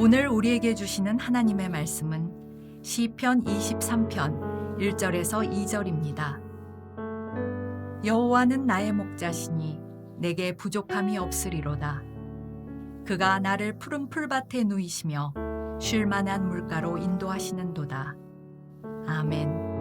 오늘 우리에게 주시는 하나님의 말씀은 시편 23편 1절에서 2절입니다. 여호와는 나의 목자시니 내게 부족함이 없으리로다. 그가 나를 푸른 풀밭에 누이시며 쉴 만한 물가로 인도하시는도다. 아멘.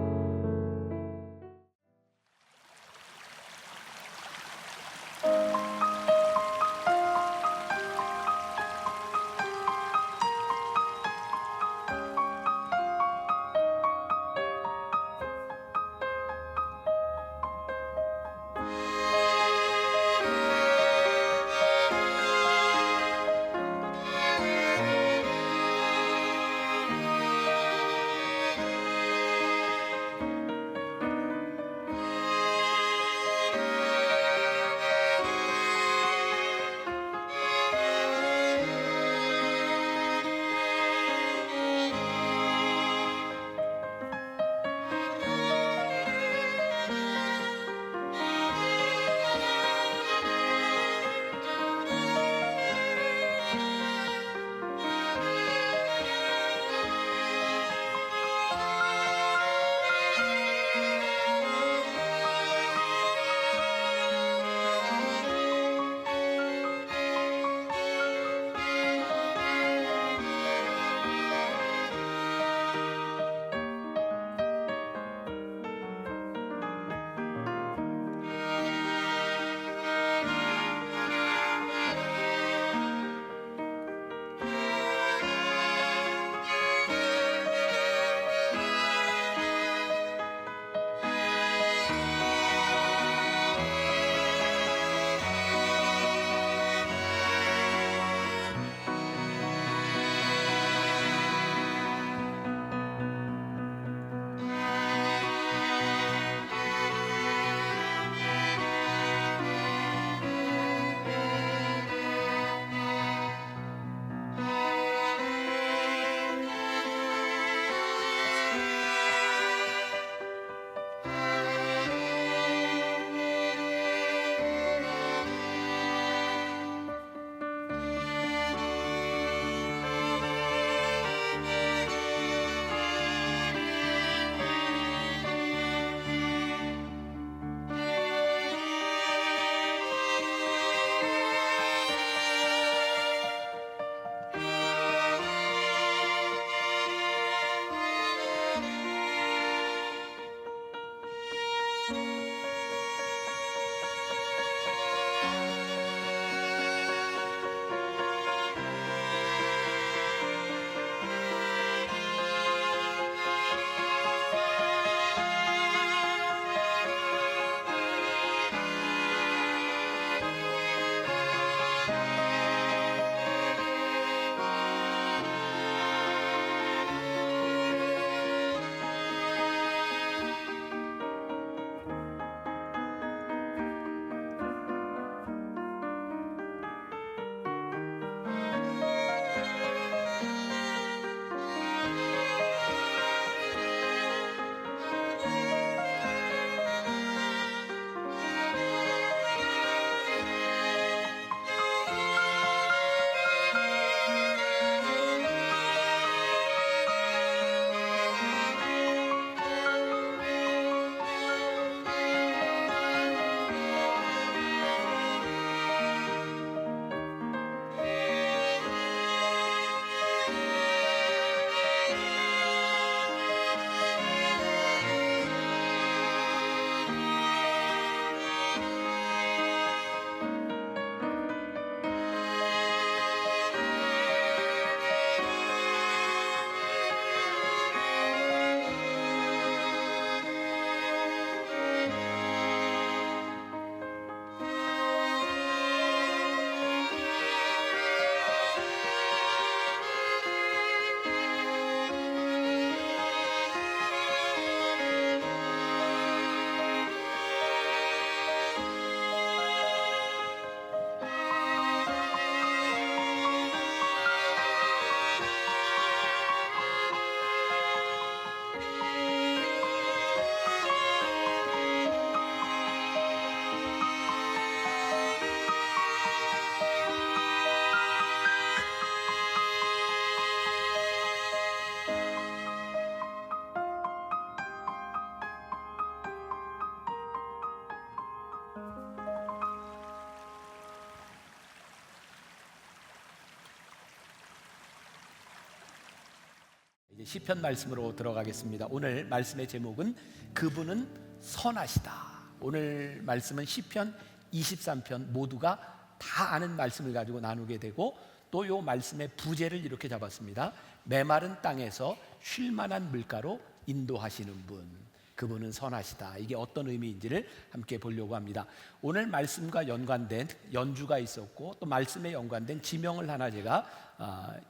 시편 말씀으로 들어가겠습니다. 오늘 말씀의 제목은 그분은 선하시다. 오늘 말씀은 시편 23편 모두가 다 아는 말씀을 가지고 나누게 되고, 또 이 말씀의 부제를 이렇게 잡았습니다. 메마른 땅에서 쉴만한 물가로 인도하시는 분, 그분은 선하시다. 이게 어떤 의미인지를 함께 보려고 합니다. 오늘 말씀과 연관된 연주가 있었고, 또 말씀에 연관된 지명을 하나 제가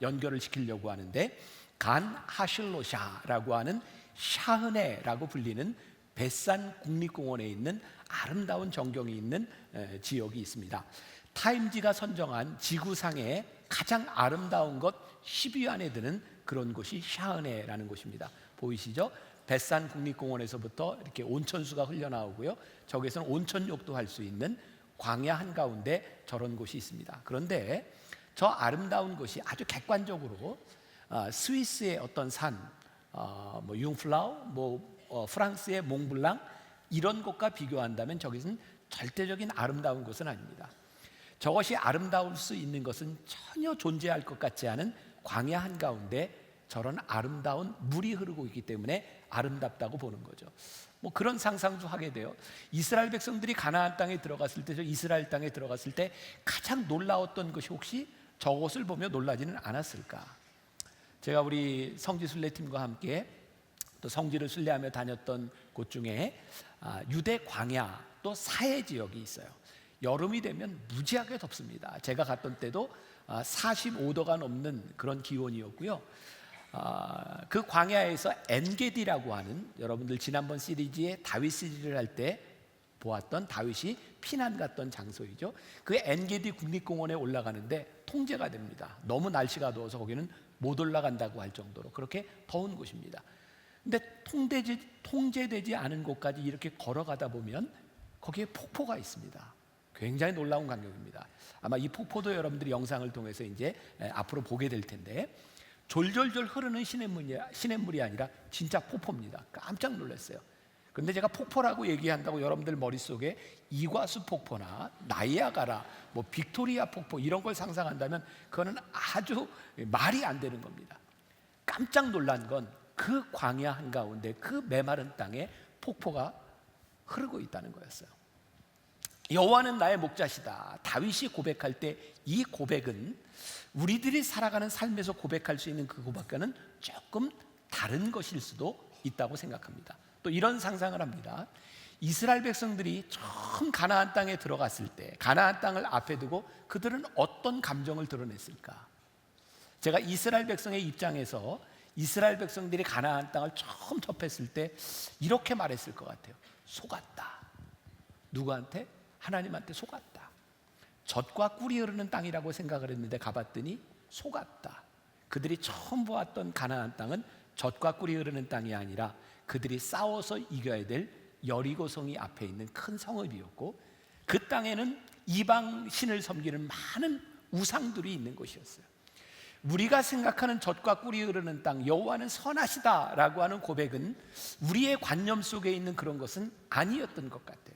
연결을 시키려고 하는데, 간 하실로샤라고 하는 샤흐네라고 불리는 벳산 국립공원에 있는 아름다운 전경이 있는 지역이 있습니다. 타임지가 선정한 지구상의 가장 아름다운 것 10위 안에 드는 그런 곳이 샤흐네라는 곳입니다. 보이시죠? 벳산 국립공원에서부터 이렇게 온천수가 흘러나오고요, 저기서는 온천욕도 할 수 있는 광야 한가운데 저런 곳이 있습니다. 그런데 저 아름다운 곳이 아주 객관적으로 스위스의 어떤 산, 융플라우, 프랑스의 몽블랑 이런 곳과 비교한다면 저기서는 절대적인 아름다운 곳은 아닙니다. 저것이 아름다울 수 있는 것은 전혀 존재할 것 같지 않은 광야 한가운데 저런 아름다운 물이 흐르고 있기 때문에 아름답다고 보는 거죠. 그런 상상도 하게 돼요. 이스라엘 백성들이 가나안 땅에 들어갔을 때, 저 이스라엘 땅에 들어갔을 때 가장 놀라웠던 것이 혹시 저것을 보며 놀라지는 않았을까? 제가 우리 성지 순례팀과 함께 또 성지를 순례하며 다녔던 곳 중에 유대 광야 또 사해 지역이 있어요. 여름이 되면 무지하게 덥습니다. 제가 갔던 때도 45도가 넘는 그런 기온이었고요. 그 광야에서 엔게디라고 하는, 여러분들 지난번 시리즈에 다윗 시리즈를 할 때 보았던 다윗이 피난 갔던 장소이죠. 그 엔게디 국립공원에 올라가는데 통제가 됩니다. 너무 날씨가 더워서 거기는 못 올라간다고 할 정도로 그렇게 더운 곳입니다. 근데 통제되지 않은 곳까지 이렇게 걸어가다 보면 거기에 폭포가 있습니다. 굉장히 놀라운 광경입니다. 아마 이 폭포도 여러분들이 영상을 통해서 이제 앞으로 보게 될 텐데, 졸졸졸 흐르는 시냇물이 아니라 진짜 폭포입니다. 깜짝 놀랐어요. 그런데 제가 폭포라고 얘기한다고 여러분들 머릿속에 이과수 폭포나 나이아가라, 빅토리아 폭포 이런 걸 상상한다면 그거는 아주 말이 안 되는 겁니다. 깜짝 놀란 건 그 광야 한가운데 그 메마른 땅에 폭포가 흐르고 있다는 거였어요. 여호와는 나의 목자시다. 다윗이 고백할 때 이 고백은 우리들이 살아가는 삶에서 고백할 수 있는 그 고백과는 조금 다른 것일 수도 있다고 생각합니다. 또 이런 상상을 합니다. 이스라엘 백성들이 처음 가나안 땅에 들어갔을 때 가나안 땅을 앞에 두고 그들은 어떤 감정을 드러냈을까? 제가 이스라엘 백성의 입장에서 이스라엘 백성들이 가나안 땅을 처음 접했을 때 이렇게 말했을 것 같아요. 속았다. 누구한테? 하나님한테 속았다. 젖과 꿀이 흐르는 땅이라고 생각을 했는데 가봤더니 속았다. 그들이 처음 보았던 가나안 땅은 젖과 꿀이 흐르는 땅이 아니라 그들이 싸워서 이겨야 될 여리고성이 앞에 있는 큰 성읍이었고, 그 땅에는 이방 신을 섬기는 많은 우상들이 있는 곳이었어요. 우리가 생각하는 젖과 꿀이 흐르는 땅, 여호와는 선하시다라고 하는 고백은 우리의 관념 속에 있는 그런 것은 아니었던 것 같아요.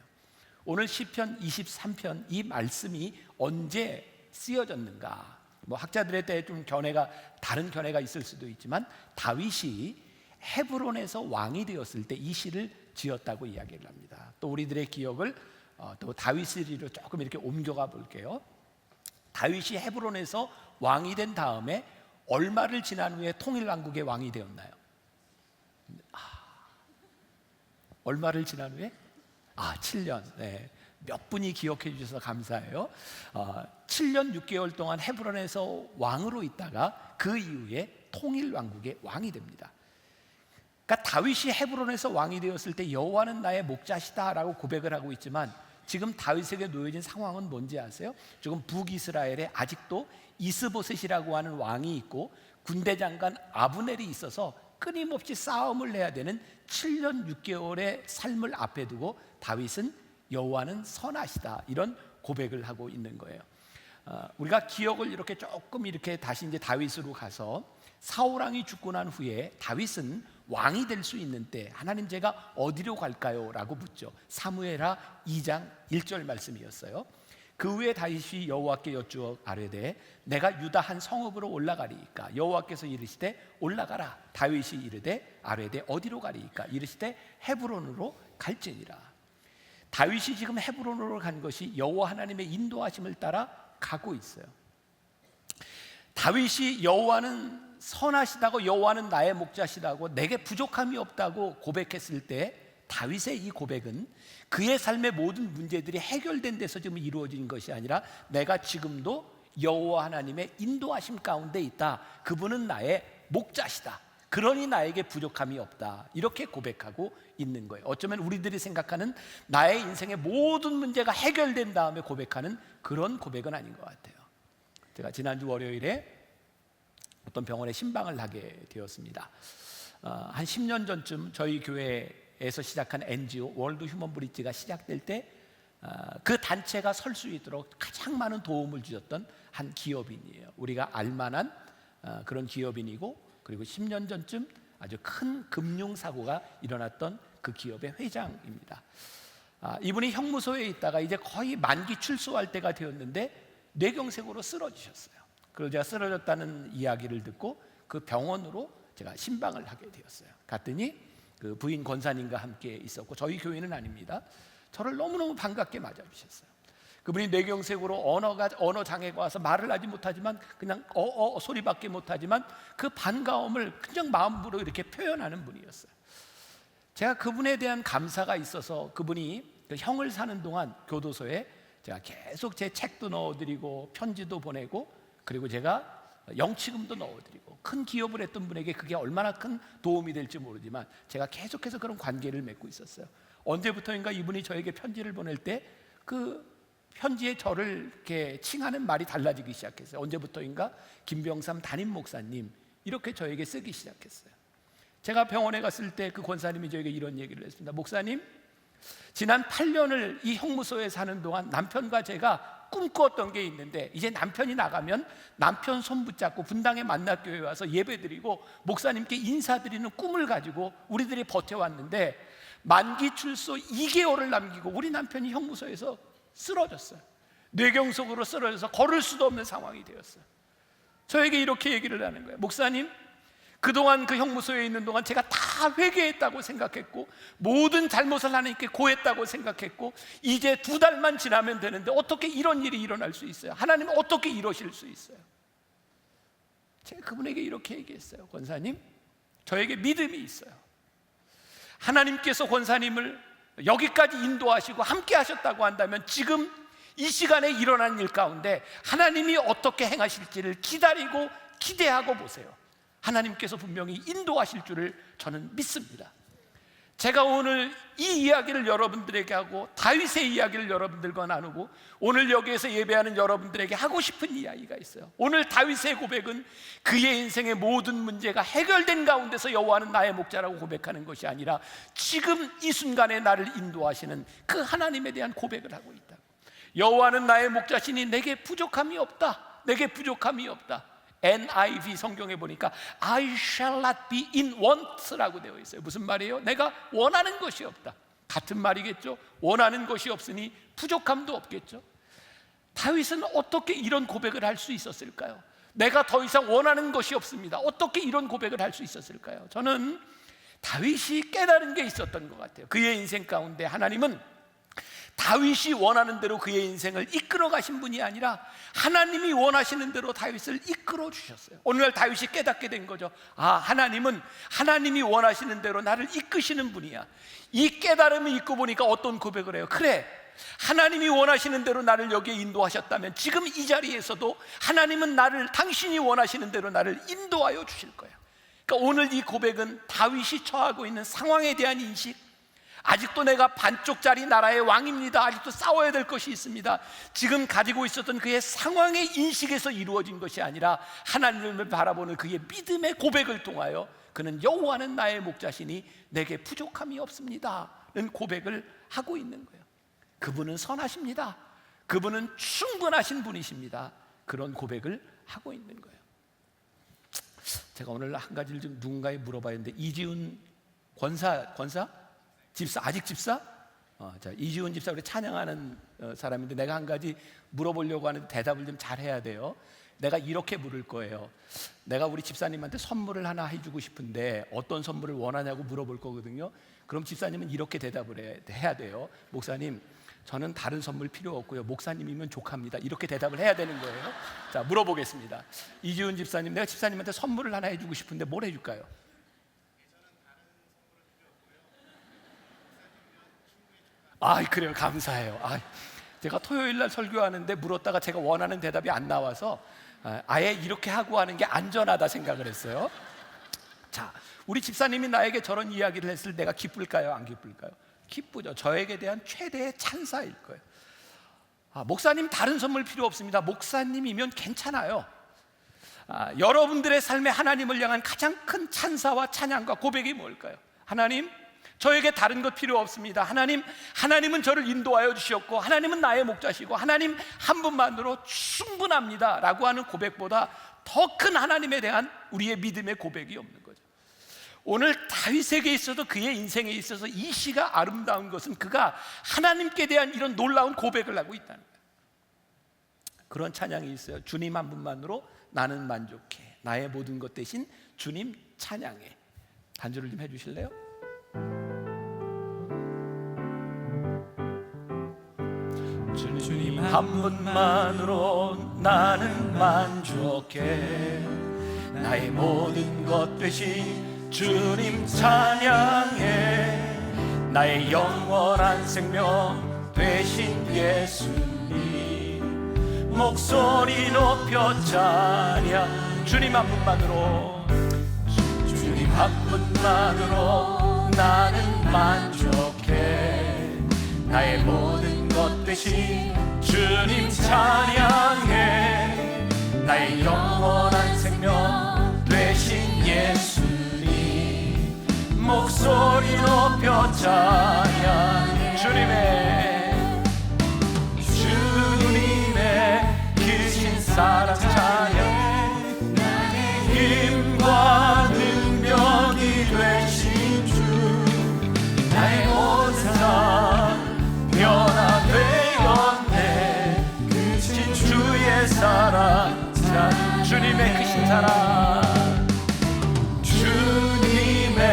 오늘 시편 23편 이 말씀이 언제 쓰여졌는가? 학자들에 대해 좀 다른 견해가 있을 수도 있지만, 다윗이 헤브론에서 왕이 되었을 때 이 시를 지었다고 이야기를 합니다. 또 우리들의 기억을 또 다윗 시리로 조금 이렇게 옮겨가 볼게요. 다윗이 헤브론에서 왕이 된 다음에 얼마를 지난 후에 통일왕국의 왕이 되었나요? 얼마를 지난 후에? 7년. 네. 몇 분이 기억해 주셔서 감사해요. 7년 6개월 동안 헤브론에서 왕으로 있다가 그 이후에 통일왕국의 왕이 됩니다. 그러니까 다윗이 헤브론에서 왕이 되었을 때 여호와는 나의 목자시다라고 고백을 하고 있지만, 지금 다윗에게 놓여진 상황은 뭔지 아세요? 지금 북이스라엘에 아직도 이스보셋이라고 하는 왕이 있고 군대 장관 아브넬이 있어서 끊임없이 싸움을 해야 되는 7년 6개월의 삶을 앞에 두고 다윗은 여호와는 선하시다 이런 고백을 하고 있는 거예요. 우리가 기억을 이렇게 조금 이렇게 다시 이제 다윗으로 가서, 사울 왕이 죽고 난 후에 다윗은 왕이 될 수 있는 때 하나님 제가 어디로 갈까요? 라고 묻죠. 사무엘하 2장 1절 말씀이었어요. 그 후에 다윗이 여호와께 여쭈어 아뢰되 내가 유다 한 성읍으로 올라가리이까 여호와께서 이르시되 올라가라. 다윗이 이르되 아뢰되 어디로 가리이까 이르시되 헤브론으로 갈지니라. 다윗이 지금 헤브론으로 간 것이 여호와 하나님의 인도하심을 따라 가고 있어요. 다윗이 여호와는 선하시다고, 여호와는 나의 목자시다고, 내게 부족함이 없다고 고백했을 때 다윗의 이 고백은 그의 삶의 모든 문제들이 해결된 데서 지금 이루어진 것이 아니라 내가 지금도 여호와 하나님의 인도하심 가운데 있다. 그분은 나의 목자시다. 그러니 나에게 부족함이 없다. 이렇게 고백하고 있는 거예요. 어쩌면 우리들이 생각하는 나의 인생의 모든 문제가 해결된 다음에 고백하는 그런 고백은 아닌 것 같아요. 제가 지난주 월요일에 어떤 병원에 신방을 하게 되었습니다. 한 10년 전쯤 저희 교회에서 시작한 NGO 월드 휴먼 브릿지가 시작될 때 그 단체가 설 수 있도록 가장 많은 도움을 주셨던 한 기업인이에요. 우리가 알만한 그런 기업인이고, 그리고 10년 전쯤 아주 큰 금융사고가 일어났던 그 기업의 회장입니다. 이분이 형무소에 있다가 이제 거의 만기 출소할 때가 되었는데 뇌경색으로 쓰러지셨어요. 그리고 제가 쓰러졌다는 이야기를 듣고 그 병원으로 제가 신방을 하게 되었어요. 갔더니 그 부인 권사님과 함께 있었고, 저희 교회는 아닙니다. 저를 너무너무 반갑게 맞아주셨어요. 그분이 뇌경색으로 언어 장애가 와서 말을 하지 못하지만 그냥 소리밖에 못하지만 그 반가움을 그냥 마음으로 이렇게 표현하는 분이었어요. 제가 그분에 대한 감사가 있어서 그분이 그 형을 사는 동안 교도소에 제가 계속 제 책도 넣어드리고 편지도 보내고, 그리고 제가 영치금도 넣어드리고, 큰 기업을 했던 분에게 그게 얼마나 큰 도움이 될지 모르지만 제가 계속해서 그런 관계를 맺고 있었어요. 언제부터인가 이분이 저에게 편지를 보낼 때 그 편지에 저를 이렇게 칭하는 말이 달라지기 시작했어요. 언제부터인가 김병삼 담임 목사님 이렇게 저에게 쓰기 시작했어요. 제가 병원에 갔을 때 그 권사님이 저에게 이런 얘기를 했습니다. 목사님, 지난 8년을 이 형무소에 사는 동안 남편과 제가 꿈꾸었던 게 있는데, 이제 남편이 나가면 남편 손 붙잡고 분당의 만납교회에 와서 예배드리고 목사님께 인사드리는 꿈을 가지고 우리들이 버텨왔는데, 만기 출소 2개월을 남기고 우리 남편이 형무소에서 쓰러졌어요. 뇌경색으로 쓰러져서 걸을 수도 없는 상황이 되었어요. 저에게 이렇게 얘기를 하는 거예요. 목사님, 그동안 그 형무소에 있는 동안 제가 다 회개했다고 생각했고 모든 잘못을 하나님께 고했다고 생각했고 이제 2달만 지나면 되는데 어떻게 이런 일이 일어날 수 있어요? 하나님은 어떻게 이러실 수 있어요? 제가 그분에게 이렇게 얘기했어요. 권사님, 저에게 믿음이 있어요. 하나님께서 권사님을 여기까지 인도하시고 함께 하셨다고 한다면 지금 이 시간에 일어난 일 가운데 하나님이 어떻게 행하실지를 기다리고 기대하고 보세요. 하나님께서 분명히 인도하실 줄을 저는 믿습니다. 제가 오늘 이 이야기를 여러분들에게 하고 다윗의 이야기를 여러분들과 나누고 오늘 여기에서 예배하는 여러분들에게 하고 싶은 이야기가 있어요. 오늘 다윗의 고백은 그의 인생의 모든 문제가 해결된 가운데서 여호와는 나의 목자라고 고백하는 것이 아니라 지금 이 순간에 나를 인도하시는 그 하나님에 대한 고백을 하고 있다. 여호와는 나의 목자시니 내게 부족함이 없다. 내게 부족함이 없다. NIV 성경에 보니까 I shall not be in want라고 되어 있어요. 무슨 말이에요? 내가 원하는 것이 없다. 같은 말이겠죠. 원하는 것이 없으니 부족함도 없겠죠. 다윗은 어떻게 이런 고백을 할 수 있었을까요? 내가 더 이상 원하는 것이 없습니다. 어떻게 이런 고백을 할 수 있었을까요? 저는 다윗이 깨달은 게 있었던 것 같아요. 그의 인생 가운데 하나님은 다윗이 원하는 대로 그의 인생을 이끌어 가신 분이 아니라 하나님이 원하시는 대로 다윗을 이끌어 주셨어요. 오늘날 다윗이 깨닫게 된 거죠. 하나님은 하나님이 원하시는 대로 나를 이끄시는 분이야. 이 깨달음을 잊고 보니까 어떤 고백을 해요? 그래, 하나님이 원하시는 대로 나를 여기에 인도하셨다면 지금 이 자리에서도 하나님은 나를 당신이 원하시는 대로 나를 인도하여 주실 거예요. 그러니까 오늘 이 고백은 다윗이 처하고 있는 상황에 대한 인식, 아직도 내가 반쪽짜리 나라의 왕입니다. 아직도 싸워야 될 것이 있습니다. 지금 가지고 있었던 그의 상황의 인식에서 이루어진 것이 아니라 하나님을 바라보는 그의 믿음의 고백을 통하여 그는 여호와는 나의 목자시니 내게 부족함이 없습니다는 고백을 하고 있는 거예요. 그분은 선하십니다. 그분은 충분하신 분이십니다. 그런 고백을 하고 있는 거예요. 제가 오늘 한 가지를 좀 누군가에 물어봐야 하는데, 이지훈 권사? 집사, 아직 집사? 자, 이지훈 집사, 우리 찬양하는 사람인데 내가 한 가지 물어보려고 하는데 대답을 좀 잘해야 돼요. 내가 이렇게 물을 거예요. 내가 우리 집사님한테 선물을 하나 해주고 싶은데 어떤 선물을 원하냐고 물어볼 거거든요. 그럼 집사님은 이렇게 대답을 해야 돼요. 목사님, 저는 다른 선물 필요 없고요. 목사님이면 족합니다. 이렇게 대답을 해야 되는 거예요. 자, 물어보겠습니다. 이지훈 집사님, 내가 집사님한테 선물을 하나 해주고 싶은데 뭘 해줄까요? 그래요. 감사해요. 제가 토요일 날 설교하는데 물었다가 제가 원하는 대답이 안 나와서 아예 이렇게 하고 하는 게 안전하다 생각을 했어요. 자, 우리 집사님이 나에게 저런 이야기를 했을 때 내가 기쁠까요? 안 기쁠까요? 기쁘죠. 저에게 대한 최대의 찬사일 거예요. 목사님 다른 선물 필요 없습니다. 목사님이면 괜찮아요. 여러분들의 삶에 하나님을 향한 가장 큰 찬사와 찬양과 고백이 뭘까요? 하나님, 저에게 다른 것 필요 없습니다. 하나님은 저를 인도하여 주셨고 하나님은 나의 목자시고 하나님 한 분만으로 충분합니다 라고 하는 고백보다 더 큰 하나님에 대한 우리의 믿음의 고백이 없는 거죠. 오늘 다윗에게 있어서 그의 인생에 있어서 이 시가 아름다운 것은 그가 하나님께 대한 이런 놀라운 고백을 하고 있다는 거예요. 그런 찬양이 있어요. 주님 한 분만으로 나는 만족해. 나의 모든 것 대신 주님 찬양해. 반주를 좀 해주실래요? 주님 한 분만으로 나는 만족해. 나의 모든 것 대신 주님 찬양해. 나의 영원한 생명 되신 예수님 목소리 높여 찬양. 주님 한 분만으로, 주님 한 분만으로 나는 만족해. 나의 모든 것 대신 주님 찬양해. 나의 영원한 생명 되신 예수님 목소리 높여 찬양해. 주님의 크신 사랑 찬양해. 힘과 능력이 되신 주 나의 모든 삶 변화되었네. 크신 주의 사랑 주님의 크신 사랑, 주님의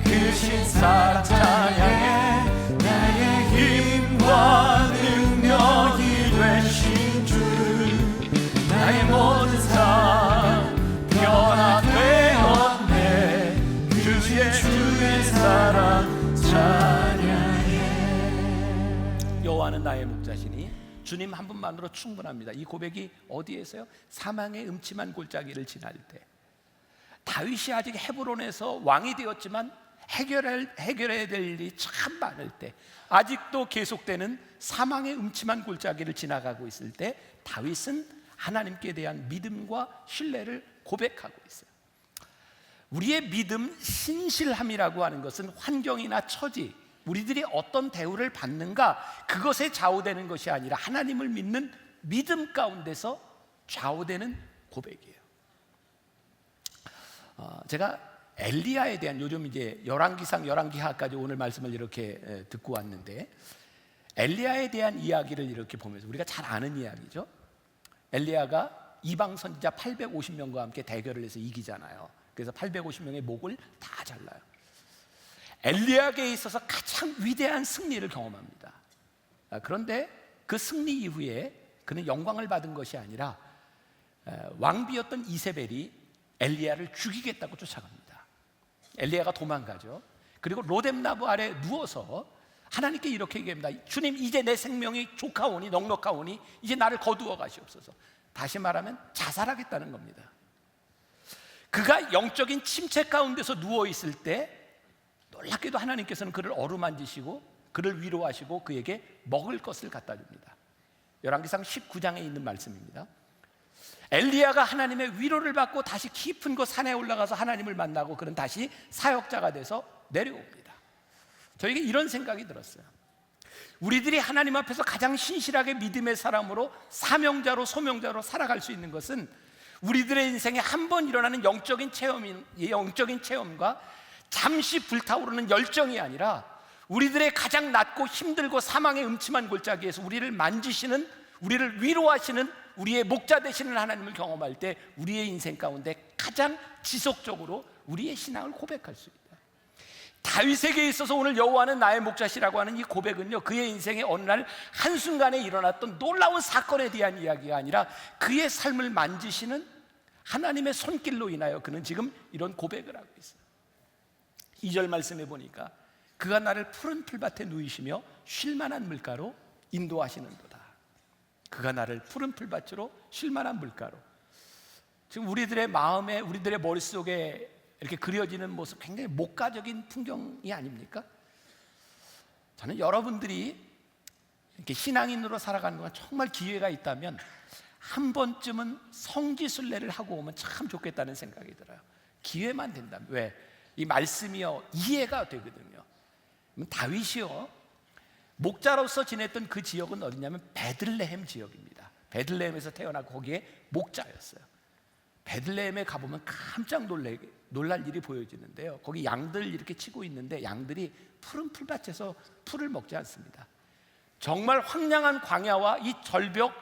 크신 사랑 찬양해. 나의 힘과 능력이 되신 주 나의 모든 삶 변화되었네. 주의 사랑 찬양해. 여호와는 나의 목자시니 주님 한 분만으로 충분합니다. 이 고백이 어디에서요? 사망의 음침한 골짜기를 지날 때, 다윗이 아직 헤브론에서 왕이 되었지만 해결해야 될 일이 참 많을 때, 아직도 계속되는 사망의 음침한 골짜기를 지나가고 있을 때 다윗은 하나님께 대한 믿음과 신뢰를 고백하고 있어요. 우리의 믿음, 신실함이라고 하는 것은 환경이나 처지, 우리들이 어떤 대우를 받는가 그것에 좌우되는 것이 아니라 하나님을 믿는 믿음 가운데서 좌우되는 고백이에요. 제가 엘리야에 대한, 요즘 이제 열왕기상 열왕기하까지 오늘 말씀을 이렇게 듣고 왔는데, 엘리야에 대한 이야기를 이렇게 보면서 우리가 잘 아는 이야기죠. 엘리야가 이방 선지자 850명과 함께 대결을 해서 이기잖아요. 그래서 850명의 목을 다 잘라요. 엘리야에게 있어서 가장 위대한 승리를 경험합니다. 그런데 그 승리 이후에 그는 영광을 받은 것이 아니라 왕비였던 이세벨이 엘리야를 죽이겠다고 쫓아갑니다. 엘리야가 도망가죠. 그리고 로뎀나무 아래 누워서 하나님께 이렇게 얘기합니다. 주님, 이제 내 생명이 족하오니 넉넉하오니 이제 나를 거두어 가시옵소서. 다시 말하면 자살하겠다는 겁니다. 그가 영적인 침체 가운데서 누워있을 때 놀랍게도 하나님께서는 그를 어루만지시고 그를 위로하시고 그에게 먹을 것을 갖다 줍니다. 열왕기상 19장에 있는 말씀입니다. 엘리야가 하나님의 위로를 받고 다시 깊은 곳 산에 올라가서 하나님을 만나고 그는 다시 사역자가 돼서 내려옵니다. 저에게 이런 생각이 들었어요. 우리들이 하나님 앞에서 가장 신실하게 믿음의 사람으로 사명자로 소명자로 살아갈 수 있는 것은 우리들의 인생에 한 번 일어나는 영적인 체험과 잠시 불타오르는 열정이 아니라 우리들의 가장 낮고 힘들고 사망의 음침한 골짜기에서 우리를 만지시는, 우리를 위로하시는 우리의 목자 되시는 하나님을 경험할 때 우리의 인생 가운데 가장 지속적으로 우리의 신앙을 고백할 수 있다. 다윗에게 있어서 오늘 여호와는 나의 목자시라고 하는 이 고백은요, 그의 인생의 어느 날 한순간에 일어났던 놀라운 사건에 대한 이야기가 아니라 그의 삶을 만지시는 하나님의 손길로 인하여 그는 지금 이런 고백을 하고 있어요. 2절 말씀해 보니까 그가 나를 푸른 풀밭에 누이시며 쉴만한 물가로 인도하시는도다. 그가 나를 푸른 풀밭으로 쉴만한 물가로. 지금 우리들의 마음에, 우리들의 머릿속에 이렇게 그려지는 모습, 굉장히 목가적인 풍경이 아닙니까? 저는 여러분들이 이렇게 신앙인으로 살아가는 동안 정말 기회가 있다면 한 번쯤은 성지순례를 하고 오면 참 좋겠다는 생각이 들어요. 기회만 된다면. 왜? 이 말씀이요 이해가 되거든요. 다윗이요 목자로서 지냈던 그 지역은 어디냐면 베들레헴 지역입니다. 베들레헴에서 태어나고 거기에 목자였어요. 베들레헴에 가보면 깜짝 놀랄 일이 보여지는데요, 거기 양들 이렇게 치고 있는데 양들이 푸른 풀밭에서 풀을 먹지 않습니다. 정말 황량한 광야와 이 절벽,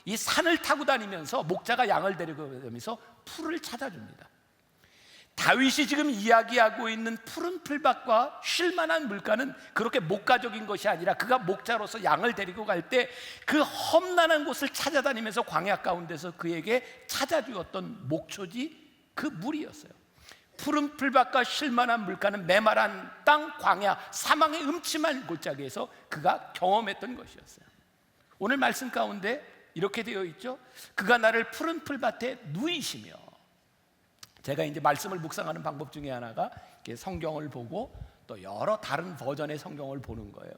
이 산을 타고 다니면서 목자가 양을 데리고 다니면서 풀을 찾아줍니다. 다윗이 지금 이야기하고 있는 푸른 풀밭과 쉴만한 물가는 그렇게 목가적인 것이 아니라 그가 목자로서 양을 데리고 갈 때 그 험난한 곳을 찾아다니면서 광야 가운데서 그에게 찾아주었던 목초지, 그 물이었어요. 푸른 풀밭과 쉴만한 물가는 메마른 땅, 광야, 사망의 음침한 골짜기에서 그가 경험했던 것이었어요. 오늘 말씀 가운데 이렇게 되어 있죠. 그가 나를 푸른 풀밭에 누이시며. 제가 이제 말씀을 묵상하는 방법 중에 하나가 이렇게 성경을 보고 또 여러 다른 버전의 성경을 보는 거예요.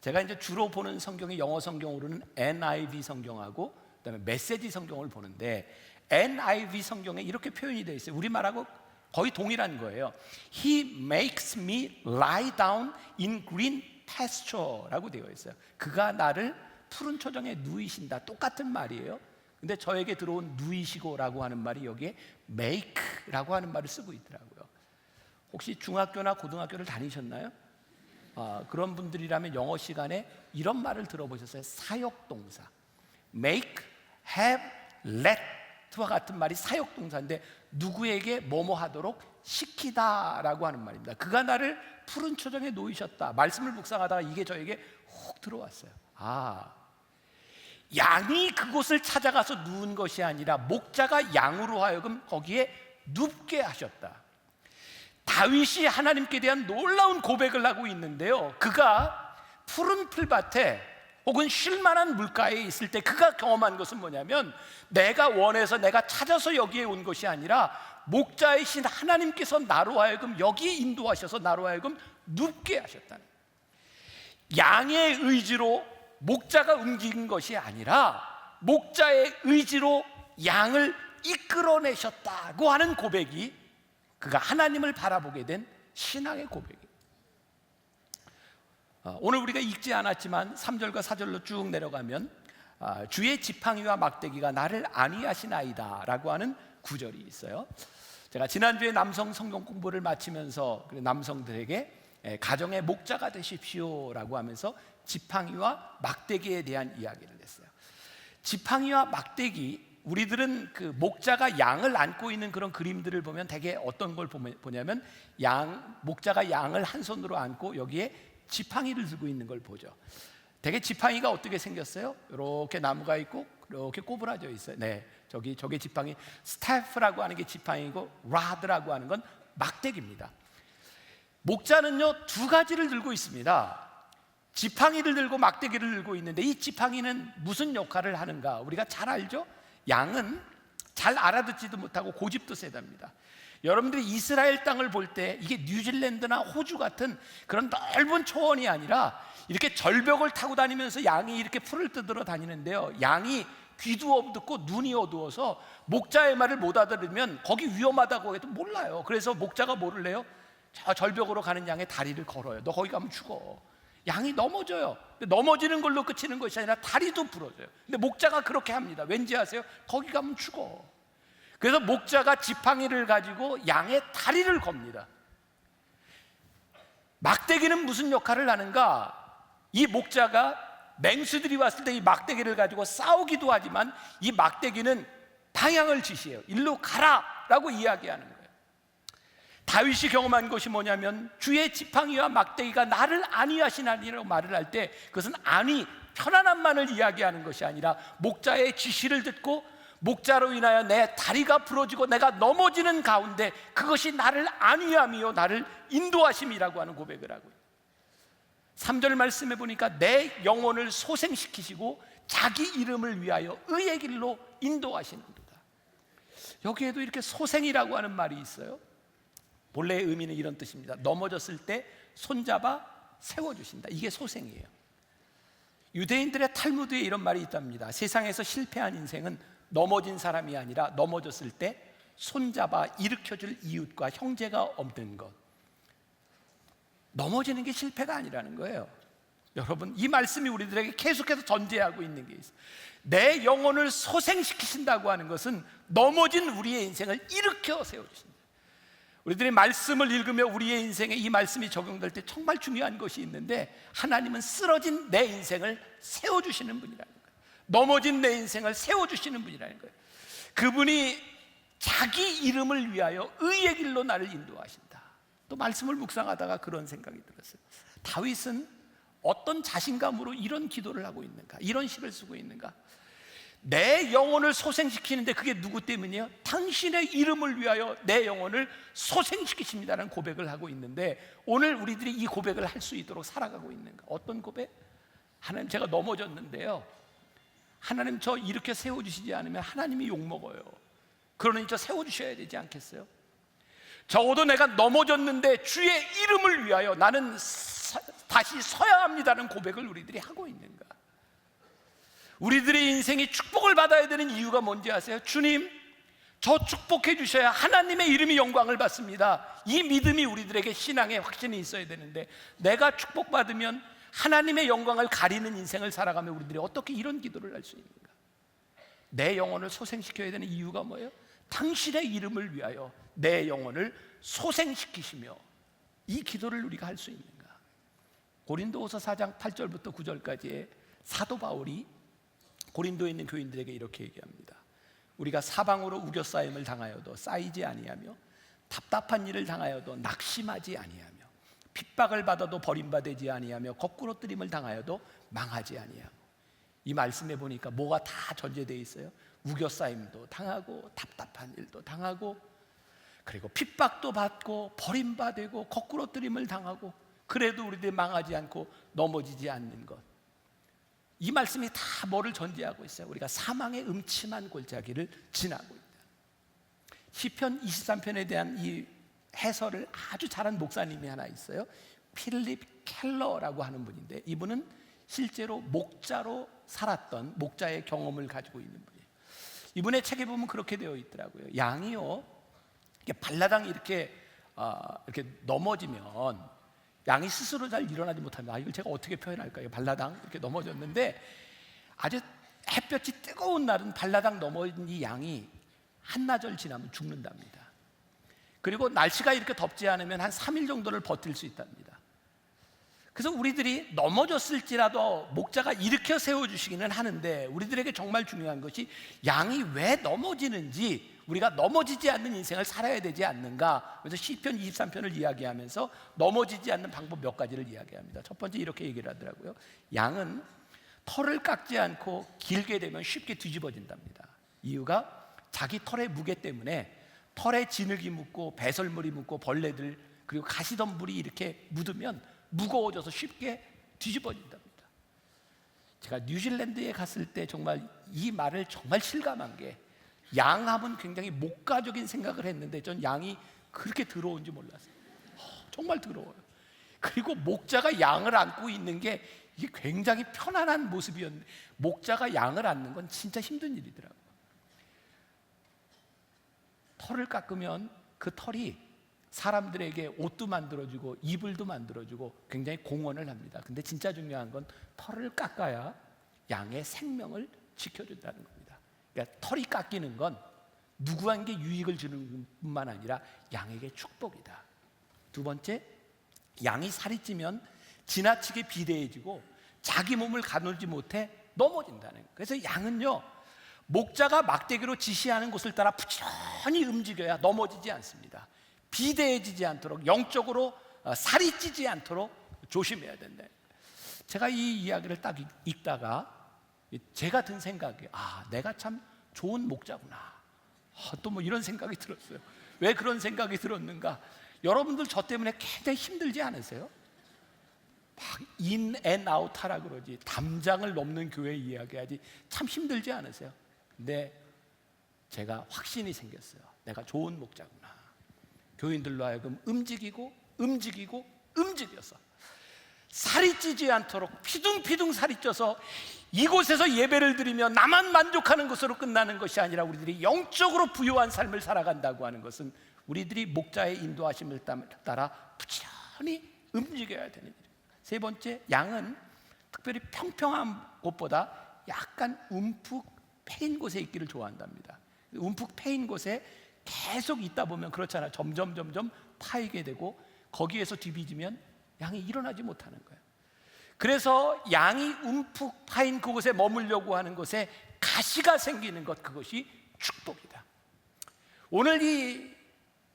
제가 이제 주로 보는 성경이 영어 성경으로는 NIV 성경하고 그다음에 메시지 성경을 보는데, NIV 성경에 이렇게 표현이 되어 있어요. 우리말하고 거의 동일한 거예요. He makes me lie down in green pasture라고 되어 있어요. 그가 나를 푸른 초정에 누이신다. 똑같은 말이에요. 근데 저에게 들어온 누이시고라고 하는 말이 여기에 make라고 하는 말을 쓰고 있더라고요. 혹시 중학교나 고등학교를 다니셨나요? 그런 분들이라면 영어 시간에 이런 말을 들어보셨어요? 사역동사. make, have, let와 같은 말이 사역동사인데 누구에게 뭐뭐 하도록 시키다라고 하는 말입니다. 그가 나를 푸른 초정에 놓이셨다. 말씀을 묵상하다가 이게 저에게 훅 들어왔어요. 양이 그곳을 찾아가서 누운 것이 아니라 목자가 양으로 하여금 거기에 눕게 하셨다. 다윗이 하나님께 대한 놀라운 고백을 하고 있는데요, 그가 푸른 풀밭에 혹은 쉴만한 물가에 있을 때 그가 경험한 것은 뭐냐면, 내가 원해서 내가 찾아서 여기에 온 것이 아니라 목자이신 하나님께서 나로 하여금 여기에 인도하셔서 나로 하여금 눕게 하셨다는, 양의 의지로 목자가 움직인 것이 아니라 목자의 의지로 양을 이끌어내셨다고 하는 고백이, 그가 하나님을 바라보게 된 신앙의 고백이에요. 오늘 우리가 읽지 않았지만 3절과 4절로 쭉 내려가면 주의 지팡이와 막대기가 나를 안위하시나이다 라고 하는 구절이 있어요. 제가 지난주에 남성 성경 공부를 마치면서 남성들에게 가정의 목자가 되십시오 라고 하면서 지팡이와 막대기에 대한 이야기를 했어요. 지팡이와 막대기, 우리들은 그 목자가 양을 안고 있는 그런 그림들을 보면 대개 어떤 걸 보냐면 목자가 양을 한 손으로 안고 여기에 지팡이를 들고 있는 걸 보죠. 대개 지팡이가 어떻게 생겼어요? 이렇게 나무가 있고 이렇게 꼬부라져 있어요. 네, 저게 지팡이, 스태프라고 하는 게 지팡이고 라드라고 하는 건 막대기입니다. 목자는요 두 가지를 들고 있습니다. 지팡이를 들고 막대기를 들고 있는데, 이 지팡이는 무슨 역할을 하는가 우리가 잘 알죠? 양은 잘 알아듣지도 못하고 고집도 세답니다. 여러분들이 이스라엘 땅을 볼 때 이게 뉴질랜드나 호주 같은 그런 넓은 초원이 아니라 이렇게 절벽을 타고 다니면서 양이 이렇게 풀을 뜯으러 다니는데요, 양이 귀도 어둡고 눈이 어두워서 목자의 말을 못 알아들으면 거기 위험하다고 해도 몰라요. 그래서 목자가 뭐를 해요? 저 절벽으로 가는 양의 다리를 걸어요. 너 거기 가면 죽어. 양이 넘어져요. 근데 넘어지는 걸로 그치는 것이 아니라 다리도 부러져요. 근데 목자가 그렇게 합니다. 왠지 아세요? 거기 가면 죽어. 그래서 목자가 지팡이를 가지고 양의 다리를 겁니다. 막대기는 무슨 역할을 하는가? 이 목자가 맹수들이 왔을 때 이 막대기를 가지고 싸우기도 하지만 이 막대기는 방향을 지시해요. 일로 가라라고 이야기하는 거예요. 다윗이 경험한 것이 뭐냐면 주의 지팡이와 막대기가 나를 안위하시나니라고 말을 할 때 그것은 안위, 편안함만을 이야기하는 것이 아니라 목자의 지시를 듣고 목자로 인하여 내 다리가 부러지고 내가 넘어지는 가운데 그것이 나를 안위함이요 나를 인도하심이라고 하는 고백을 하고 있어요. 3절 말씀해 보니까 내 영혼을 소생시키시고 자기 이름을 위하여 의의 길로 인도하시는도다. 여기에도 이렇게 소생이라고 하는 말이 있어요. 본래의 의미는 이런 뜻입니다. 넘어졌을 때 손잡아 세워주신다. 이게 소생이에요. 유대인들의 탈무드에 이런 말이 있답니다. 세상에서 실패한 인생은 넘어진 사람이 아니라 넘어졌을 때 손잡아 일으켜줄 이웃과 형제가 없는 것. 넘어지는 게 실패가 아니라는 거예요. 여러분, 이 말씀이 우리들에게 계속해서 전제하고 있는 게 있어요. 내 영혼을 소생시키신다고 하는 것은 넘어진 우리의 인생을 일으켜 세워주신다. 우리들이 말씀을 읽으며 우리의 인생에 이 말씀이 적용될 때 정말 중요한 것이 있는데, 하나님은 쓰러진 내 인생을 세워주시는 분이라는 거예요. 넘어진 내 인생을 세워주시는 분이라는 거예요. 그분이 자기 이름을 위하여 의의 길로 나를 인도하신다. 또 말씀을 묵상하다가 그런 생각이 들었어요. 다윗은 어떤 자신감으로 이런 기도를 하고 있는가, 이런 시를 쓰고 있는가? 내 영혼을 소생시키는데 그게 누구 때문이에요? 당신의 이름을 위하여 내 영혼을 소생시키십니다라는 고백을 하고 있는데, 오늘 우리들이 이 고백을 할 수 있도록 살아가고 있는가? 어떤 고백? 하나님, 제가 넘어졌는데요, 하나님 저 이렇게 세워주시지 않으면 하나님이 욕먹어요. 그러니 저 세워주셔야 되지 않겠어요? 적어도 내가 넘어졌는데 주의 이름을 위하여 나는 다시 서야 합니다는 고백을 우리들이 하고 있는가? 우리들의 인생이 축복을 받아야 되는 이유가 뭔지 아세요? 주님, 저 축복해 주셔야 하나님의 이름이 영광을 받습니다. 이 믿음이 우리들에게 신앙의 확신이 있어야 되는데, 내가 축복받으면 하나님의 영광을 가리는 인생을 살아가며 우리들이 어떻게 이런 기도를 할 수 있는가? 내 영혼을 소생시켜야 되는 이유가 뭐예요? 당신의 이름을 위하여 내 영혼을 소생시키시며, 이 기도를 우리가 할 수 있는가? 고린도후서 4장 8절부터 9절까지의 사도 바울이 고린도에 있는 교인들에게 이렇게 얘기합니다. 우리가 사방으로 우겨싸임을 당하여도 쌓이지 아니하며 답답한 일을 당하여도 낙심하지 아니하며 핍박을 받아도 버림받지 아니하며 거꾸로 뜨림을 당하여도 망하지 아니하고. 이 말씀에 보니까 뭐가 다 전제되어 있어요? 우겨싸임도 당하고 답답한 일도 당하고, 그리고 핍박도 받고 버림받고 거꾸로 뜨림을 당하고, 그래도 우리들이 망하지 않고 넘어지지 않는 것. 이 말씀이 다 뭐를 전제하고 있어요? 우리가 사망의 음침한 골짜기를 지나고 있다. 시편 23편에 대한 이 해설을 아주 잘한 목사님이 하나 있어요. 필립 켈러라고 하는 분인데, 이분은 실제로 목자로 살았던, 목자의 경험을 가지고 있는 분이에요. 이분의 책에 보면 그렇게 되어 있더라고요. 양이요, 이렇게 발라당 이렇게 넘어지면 양이 스스로 잘 일어나지 못합니다. 이걸 제가 어떻게 표현할까요? 발라당 이렇게 넘어졌는데, 아주 햇볕이 뜨거운 날은 발라당 넘어진 이 양이 한나절 지나면 죽는답니다. 그리고 날씨가 이렇게 덥지 않으면 한 3일 정도를 버틸 수 있답니다. 그래서 우리들이 넘어졌을지라도 목자가 일으켜 세워주시기는 하는데, 우리들에게 정말 중요한 것이 양이 왜 넘어지는지, 우리가 넘어지지 않는 인생을 살아야 되지 않는가. 그래서 시편 23편을 이야기하면서 넘어지지 않는 방법 몇 가지를 이야기합니다. 첫 번째, 이렇게 얘기를 하더라고요. 양은 털을 깎지 않고 길게 되면 쉽게 뒤집어진답니다. 이유가 자기 털의 무게 때문에 털에 진흙이 묻고 배설물이 묻고 벌레들 그리고 가시덤불이 이렇게 묻으면 무거워져서 쉽게 뒤집어진답니다. 제가 뉴질랜드에 갔을 때 정말 이 말을 정말 실감한 게, 양하면 굉장히 목가적인 생각을 했는데 전 양이 그렇게 더러운지 몰랐어요. 정말 더러워요. 그리고 목자가 양을 안고 있는 게 이게 굉장히 편안한 모습이었는데, 목자가 양을 안는 건 진짜 힘든 일이더라고요. 털을 깎으면 그 털이 사람들에게 옷도 만들어주고 이불도 만들어주고 굉장히 공헌을 합니다. 근데 진짜 중요한 건 털을 깎아야 양의 생명을 지켜준다는 겁니다. 그러니까 털이 깎이는 건 누구에게 유익을 주는 뿐만 아니라 양에게 축복이다. 두 번째, 양이 살이 찌면 지나치게 비대해지고 자기 몸을 가누지 못해 넘어진다는 거예요. 그래서 양은요, 목자가 막대기로 지시하는 곳을 따라 부지런히 움직여야 넘어지지 않습니다. 비대해지지 않도록, 영적으로 살이 찌지 않도록 조심해야 된다. 제가 이 이야기를 딱 읽다가 제가 든 생각이, 내가 참 좋은 목자구나. 또 뭐 이런 생각이 들었어요. 왜 그런 생각이 들었는가? 여러분들 저 때문에 굉장히 힘들지 않으세요? 막 인 앤 아웃 하라 그러지, 담장을 넘는 교회 이야기하지, 참 힘들지 않으세요? 근데 제가 확신이 생겼어요. 내가 좋은 목자구나. 교인들로 하여금 움직여서 살이 찌지 않도록 피둥피둥 살이 쪄서 이곳에서 예배를 드리며 나만 만족하는 것으로 끝나는 것이 아니라 우리들이 영적으로 부유한 삶을 살아간다고 하는 것은 우리들이 목자의 인도하심을 따라 부지런히 움직여야 되는 일입니다. 세 번째, 양은 특별히 평평한 곳보다 약간 움푹 패인 곳에 있기를 좋아한답니다. 움푹 패인 곳에 계속 있다 보면 그렇잖아요. 점점 파이게 되고 거기에서 뒤비지면 양이 일어나지 못하는 거예요. 그래서 양이 움푹 파인 그곳에 머물려고 하는 것에 가시가 생기는 것, 그것이 축복이다. 오늘 이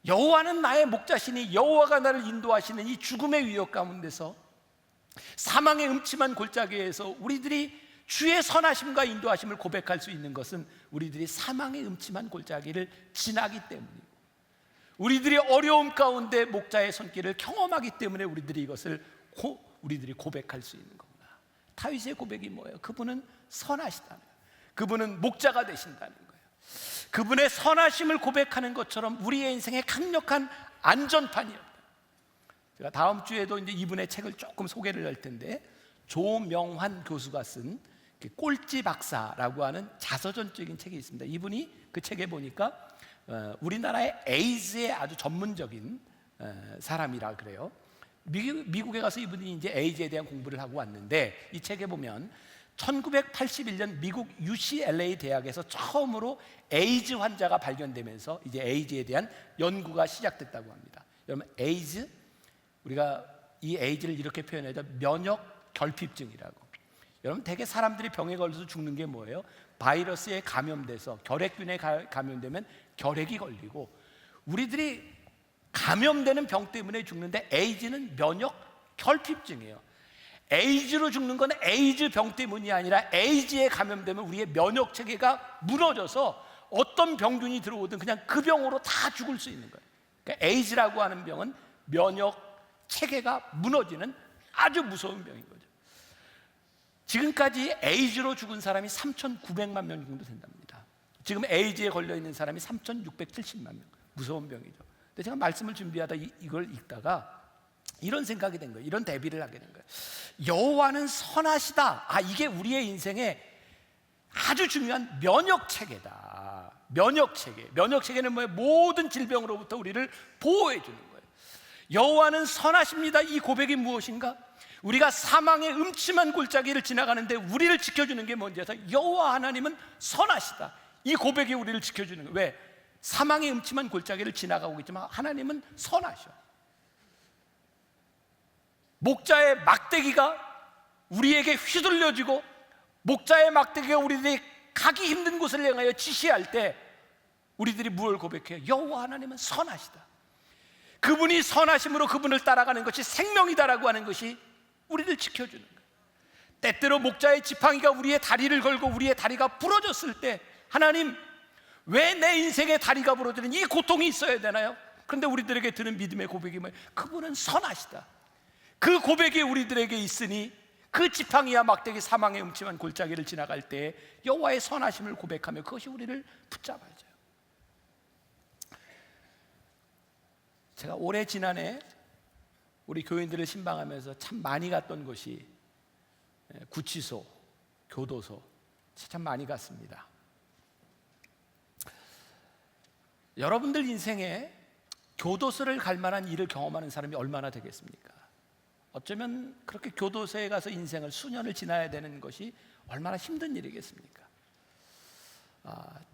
여호와는 나의 목자시니 여호와가 나를 인도하시는 이 죽음의 위협 가운데서, 사망의 음침한 골짜기에서 우리들이 주의 선하심과 인도하심을 고백할 수 있는 것은 우리들이 사망의 음침한 골짜기를 지나기 때문이고, 우리들이 어려움 가운데 목자의 손길을 경험하기 때문에 우리들이 이것을 우리들이 고백할 수 있는 거구나. 다윗의 고백이 뭐예요? 그분은 선하시다는 거예요. 그분은 목자가 되신다는 거예요. 그분의 선하심을 고백하는 것처럼 우리의 인생에 강력한 안전판이었다. 제가 다음 주에도 이제 이분의 책을 조금 소개를 할 텐데, 조명환 교수가 쓴 꼴찌 박사라고 하는 자서전적인 책이 있습니다. 이분이 그 책에 보니까 우리나라의 에이즈에 아주 전문적인 사람이라 그래요. 미국에 가서 이분이 이제 에이즈에 대한 공부를 하고 왔는데, 이 책에 보면 1981년 미국 UCLA 대학에서 처음으로 에이즈 환자가 발견되면서 이제 에이즈에 대한 연구가 시작됐다고 합니다. 여러분, 에이즈, 우리가 이 에이즈를 이렇게 표현해서 면역 결핍증이라고. 여러분, 대개 사람들이 병에 걸려서 죽는 게 뭐예요? 바이러스에 감염돼서 결핵균에 감염되면 결핵이 걸리고, 우리들이 감염되는 병 때문에 죽는데 에이즈는 면역 결핍증이에요. 에이즈로 죽는 건 에이즈 병 때문이 아니라 에이즈에 감염되면 우리의 면역 체계가 무너져서 어떤 병균이 들어오든 그냥 그 병으로 다 죽을 수 있는 거예요. 그러니까 에이즈라고 하는 병은 면역 체계가 무너지는 아주 무서운 병인 거죠. 지금까지 에이즈로 죽은 사람이 3,900만 명 정도 된답니다. 지금 에이즈에 걸려있는 사람이 3,670만 명. 무서운 병이죠. 근데 제가 말씀을 준비하다 이걸 읽다가 이런 생각이 된 거예요. 이런 대비를 하게 된 거예요. 여호와는 선하시다. 이게 우리의 인생에 아주 중요한 면역 체계다. 면역 체계. 면역 체계는 뭐예요? 모든 질병으로부터 우리를 보호해 주는 거예요. 여호와는 선하십니다. 이 고백이 무엇인가? 우리가 사망의 음침한 골짜기를 지나가는데 우리를 지켜주는 게 뭔지 해서 여호와 하나님은 선하시다. 이 고백이 우리를 지켜주는 거예요. 왜? 사망의 음침한 골짜기를 지나가고 있지만 하나님은 선하셔. 목자의 막대기가 우리에게 휘둘려지고, 목자의 막대기가 우리들이 가기 힘든 곳을 향하여 지시할 때 우리들이 무엇을 고백해요? 여호와 하나님은 선하시다. 그분이 선하심으로 그분을 따라가는 것이 생명이다라고 하는 것이 우리를 지켜주는 거예요. 때때로 목자의 지팡이가 우리의 다리를 걸고 우리의 다리가 부러졌을 때, 하나님, 왜 내 인생에 다리가 부러지는 이 고통이 있어야 되나요? 그런데 우리들에게 드는 믿음의 고백이 뭐예요? 그분은 선하시다. 그 고백이 우리들에게 있으니 그 지팡이와 막대기, 사망의 음침한 골짜기를 지나갈 때 여호와의 선하심을 고백하며 그것이 우리를 붙잡아줘요. 제가 올해 지난해 우리 교인들을 신방하면서 참 많이 갔던 곳이 구치소, 교도소, 참 많이 갔습니다. 여러분들 인생에 교도소를 갈 만한 일을 경험하는 사람이 얼마나 되겠습니까? 어쩌면 그렇게 교도소에 가서 인생을 수년을 지나야 되는 것이 얼마나 힘든 일이겠습니까?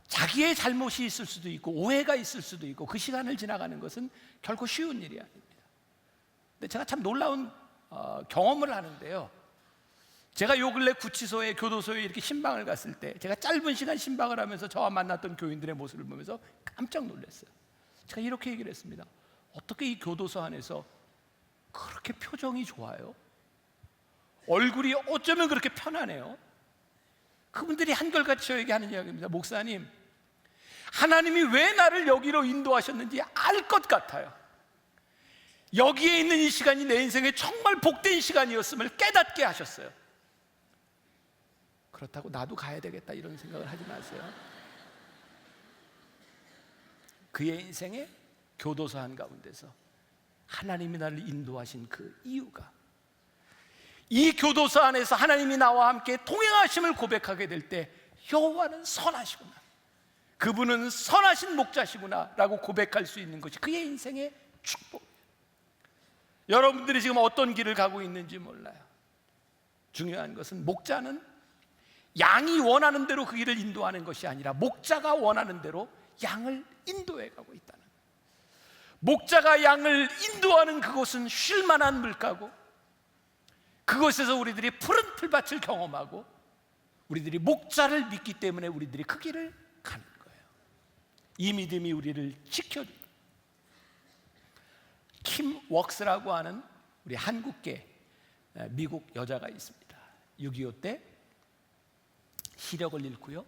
자기의 잘못이 있을 수도 있고 오해가 있을 수도 있고 그 시간을 지나가는 것은 결코 쉬운 일이 아닙니다. 근데 제가 참 놀라운 경험을 하는데요. 제가 요 근래 구치소에 교도소에 이렇게 신방을 갔을 때 제가 짧은 시간 신방을 하면서 저와 만났던 교인들의 모습을 보면서 깜짝 놀랐어요. 제가 이렇게 얘기를 했습니다. 어떻게 이 교도소 안에서 그렇게 표정이 좋아요? 얼굴이 어쩌면 그렇게 편안해요? 그분들이 한결같이 저에게 하는 이야기입니다. 목사님, 하나님이 왜 나를 여기로 인도하셨는지 알 것 같아요. 여기에 있는 이 시간이 내 인생에 정말 복된 시간이었음을 깨닫게 하셨어요. 그렇다고 나도 가야 되겠다 이런 생각을 하지 마세요. 그의 인생의 교도소 한가운데서 하나님이 나를 인도하신 그 이유가, 이 교도소 안에서 하나님이 나와 함께 동행하심을 고백하게 될 때 여호와는 선하시구나, 그분은 선하신 목자시구나 라고 고백할 수 있는 것이 그의 인생의 축복이에요. 여러분들이 지금 어떤 길을 가고 있는지 몰라요. 중요한 것은 목자는 양이 원하는 대로 그 길을 인도하는 것이 아니라 목자가 원하는 대로 양을 인도해 가고 있다는 거예요. 목자가 양을 인도하는 그곳은 쉴만한 물가고, 그곳에서 우리들이 푸른 풀밭을 경험하고, 우리들이 목자를 믿기 때문에 우리들이 그 길을 가는 거예요. 이 믿음이 우리를 지켜줍니다. 킴 웍스라고 하는 우리 한국계 미국 여자가 있습니다. 6.25 때 시력을 잃고요,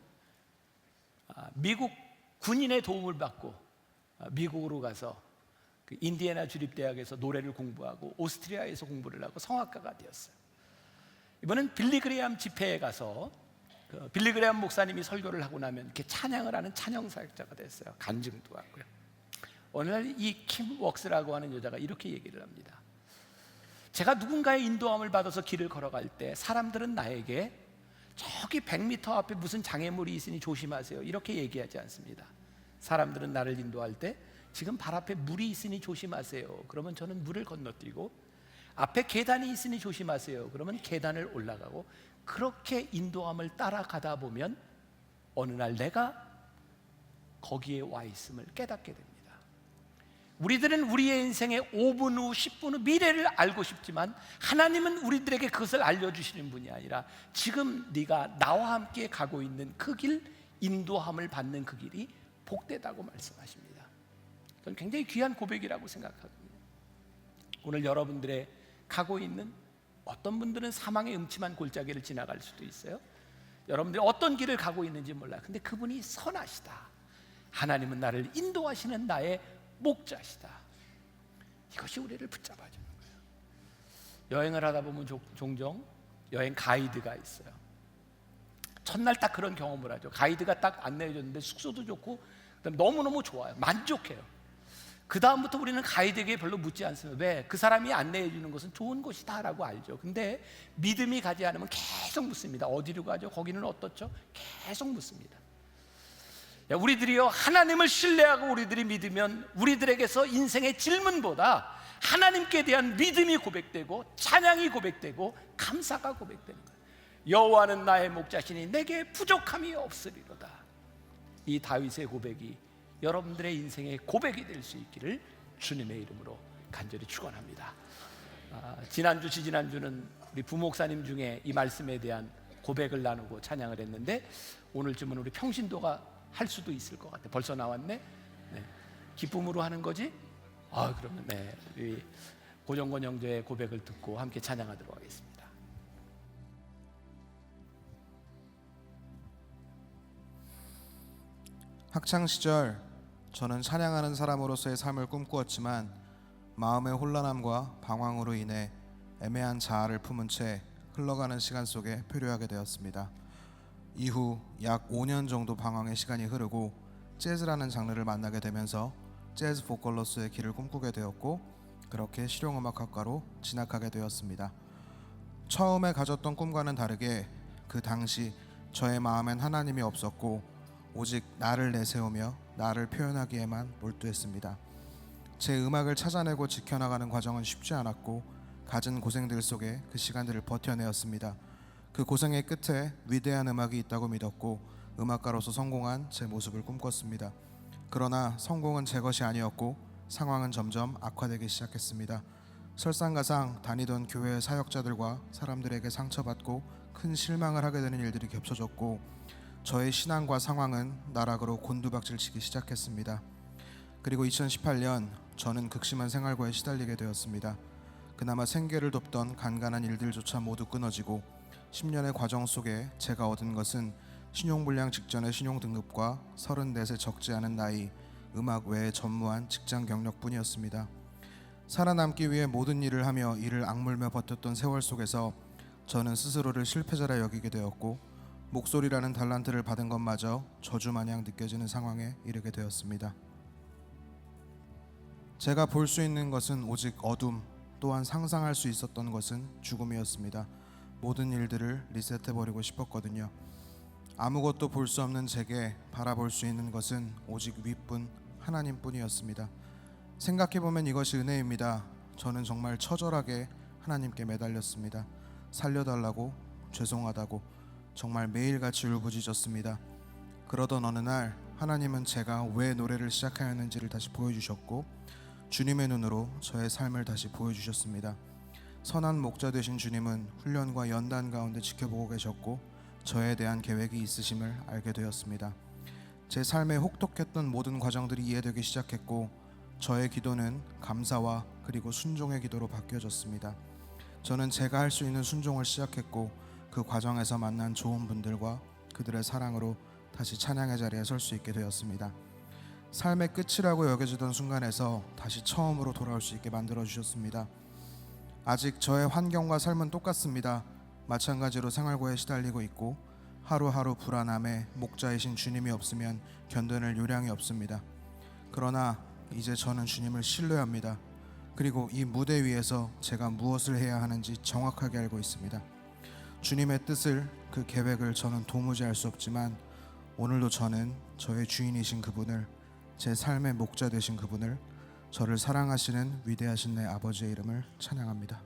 미국 군인의 도움을 받고 미국으로 가서 그 인디애나 주립대학에서 노래를 공부하고 오스트리아에서 공부를 하고 성악가가 되었어요. 이번엔 빌리그레암 집회에 가서 그 빌리그레암 목사님이 설교를 하고 나면 이렇게 찬양을 하는 찬양 사역자가 됐어요. 간증도 하고요. 오늘 이 킴 웍스라고 하는 여자가 이렇게 얘기를 합니다. 제가 누군가의 인도함을 받아서 길을 걸어갈 때 사람들은 나에게 저기 100m 앞에 무슨 장애물이 있으니 조심하세요 이렇게 얘기하지 않습니다. 사람들은 나를 인도할 때 지금 발 앞에 물이 있으니 조심하세요. 그러면 저는 물을 건너뛰고, 앞에 계단이 있으니 조심하세요. 그러면 계단을 올라가고, 그렇게 인도함을 따라가다 보면 어느 날 내가 거기에 와 있음을 깨닫게 됩니다. 우리들은 우리의 인생의 5분 후, 10분 후 미래를 알고 싶지만 하나님은 우리들에게 그것을 알려주시는 분이 아니라 지금 네가 나와 함께 가고 있는 그 길, 인도함을 받는 그 길이 복되다고 말씀하십니다. 저는 굉장히 귀한 고백이라고 생각하거든요. 오늘 여러분들의 가고 있는, 어떤 분들은 사망의 음침한 골짜기를 지나갈 수도 있어요. 여러분들이 어떤 길을 가고 있는지 몰라요. 근데 그분이 선하시다. 하나님은 나를 인도하시는 나의 목자시다. 이것이 우리를 붙잡아주는 거예요. 여행을 하다 보면 종종 여행 가이드가 있어요. 첫날 딱 그런 경험을 하죠. 가이드가 딱 안내해 줬는데 숙소도 좋고 너무너무 좋아요. 만족해요. 그 다음부터 우리는 가이드에게 별로 묻지 않습니다. 왜? 그 사람이 안내해 주는 것은 좋은 곳이다 라고 알죠. 근데 믿음이 가지 않으면 계속 묻습니다. 어디로 가죠? 거기는 어떻죠? 계속 묻습니다. 우리들이요, 하나님을 신뢰하고 우리들이 믿으면 우리들에게서 인생의 질문보다 하나님께 대한 믿음이 고백되고 찬양이 고백되고 감사가 고백되는 거예요. 여호와는 나의 목자시니 내게 부족함이 없으리로다. 이 다윗의 고백이 여러분들의 인생의 고백이 될 수 있기를 주님의 이름으로 간절히 축원합니다. 지난주, 지지난주는 우리 부목사님 중에 이 말씀에 대한 고백을 나누고 찬양을 했는데, 오늘쯤은 우리 평신도가 할 수도 있을 것 같아요. 벌써 나왔네. 네. 기쁨으로 하는 거지? 그러면 네, 우리 고정권 형제의 고백을 듣고 함께 찬양하도록 하겠습니다. 학창 시절 저는 찬양하는 사람으로서의 삶을 꿈꾸었지만 마음의 혼란함과 방황으로 인해 애매한 자아를 품은 채 흘러가는 시간 속에 표류하게 되었습니다. 이후 약 5년 정도 방황의 시간이 흐르고 재즈라는 장르를 만나게 되면서 재즈 보컬로서의 길을 꿈꾸게 되었고, 그렇게 실용음악학과로 진학하게 되었습니다. 처음에 가졌던 꿈과는 다르게 그 당시 저의 마음엔 하나님이 없었고 오직 나를 내세우며 나를 표현하기에만 몰두했습니다. 제 음악을 찾아내고 지켜나가는 과정은 쉽지 않았고 갖은 고생들 속에 그 시간들을 버텨내었습니다. 그 고생의 끝에 위대한 음악이 있다고 믿었고 음악가로서 성공한 제 모습을 꿈꿨습니다. 그러나 성공은 제 것이 아니었고 상황은 점점 악화되기 시작했습니다. 설상가상 다니던 교회 사역자들과 사람들에게 상처받고 큰 실망을 하게 되는 일들이 겹쳐졌고 저의 신앙과 상황은 나락으로 곤두박질치기 시작했습니다. 그리고 2018년 저는 극심한 생활고에 시달리게 되었습니다. 그나마 생계를 돕던 간간한 일들조차 모두 끊어지고 10년의 과정 속에 제가 얻은 것은 신용불량 직전의 신용등급과 34세 적지 않은 나이, 음악 외에 전무한 직장 경력뿐이었습니다. 살아남기 위해 모든 일을 하며 이를 악물며 버텼던 세월 속에서 저는 스스로를 실패자라 여기게 되었고 목소리라는 달란트를 받은 것마저 저주마냥 느껴지는 상황에 이르게 되었습니다. 제가 볼 수 있는 것은 오직 어둠, 또한 상상할 수 있었던 것은 죽음이었습니다. 모든 일들을 리셋해버리고 싶었거든요. 아무것도 볼 수 없는 제게 바라볼 수 있는 것은 오직 위뿐 하나님뿐이었습니다. 생각해보면 이것이 은혜입니다. 저는 정말 처절하게 하나님께 매달렸습니다. 살려달라고, 죄송하다고 정말 매일같이 울부짖었습니다. 그러던 어느 날 하나님은 제가 왜 노래를 시작하였는지를 다시 보여주셨고 주님의 눈으로 저의 삶을 다시 보여주셨습니다. 선한 목자 되신 주님은 훈련과 연단 가운데 지켜보고 계셨고 저에 대한 계획이 있으심을 알게 되었습니다. 제 삶에 혹독했던 모든 과정들이 이해되기 시작했고 저의 기도는 감사와 그리고 순종의 기도로 바뀌어졌습니다. 저는 제가 할 수 있는 순종을 시작했고 그 과정에서 만난 좋은 분들과 그들의 사랑으로 다시 찬양의 자리에 설 수 있게 되었습니다. 삶의 끝이라고 여겨지던 순간에서 다시 처음으로 돌아올 수 있게 만들어주셨습니다. 아직 저의 환경과 삶은 똑같습니다. 마찬가지로 생활고에 시달리고 있고 하루하루 불안함에 목자이신 주님이 없으면 견뎌낼 요량이 없습니다. 그러나 이제 저는 주님을 신뢰합니다. 그리고 이 무대 위에서 제가 무엇을 해야 하는지 정확하게 알고 있습니다. 주님의 뜻을, 그 계획을 저는 도무지 알 수 없지만 오늘도 저는 저의 주인이신 그분을, 제 삶의 목자 되신 그분을, 저를 사랑하시는 위대하신 내 아버지의 이름을 찬양합니다.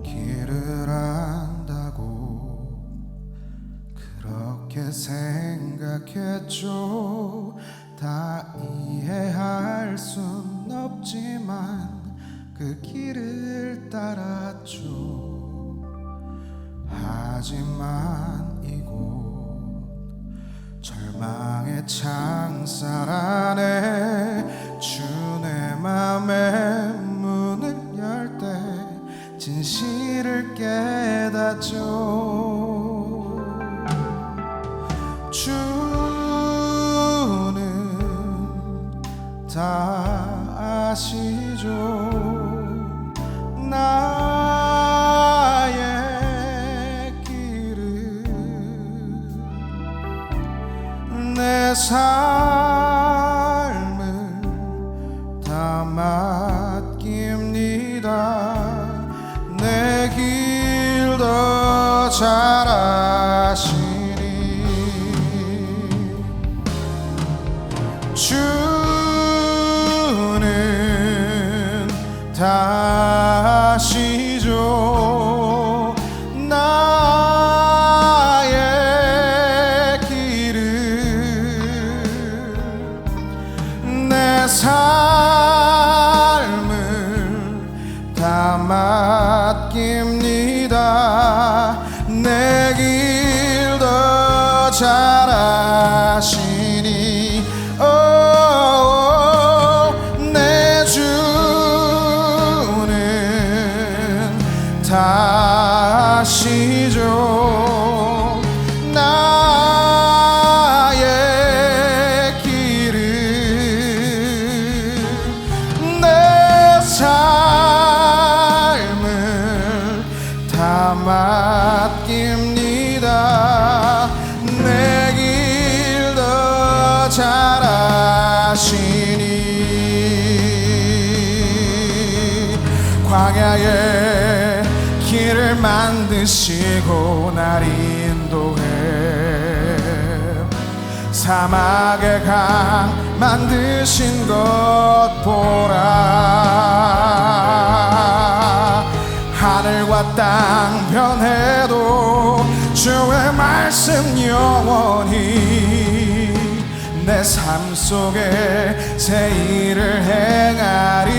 길을 안다고 그렇게 생각했죠. 다 이해할 순 없지만 그 길을 따랐죠. 하지만 이곳 절망의 창살 안에 주의 맘의 문을 열 때 진실을 깨닫죠. 주는 다 아시죠. 나의 길을, 내 삶을 다 맡깁니다. 내 길 더 잘 아시니 주는 다 아시죠. 나의 길을, 내 삶을 다 맡깁니다. 내 길 더 잘 아시니 내 주는 다 아시죠. 나의 길을, 내 삶을 다 맡깁니다. 내 길 더 잘 아시니 광야의 길을 만드시고 날 인도해 사막의 강 만드신 것 보라. 하늘과 땅 변해도 주의 말씀 영원히 내 삶 속에 새 일을 행하리.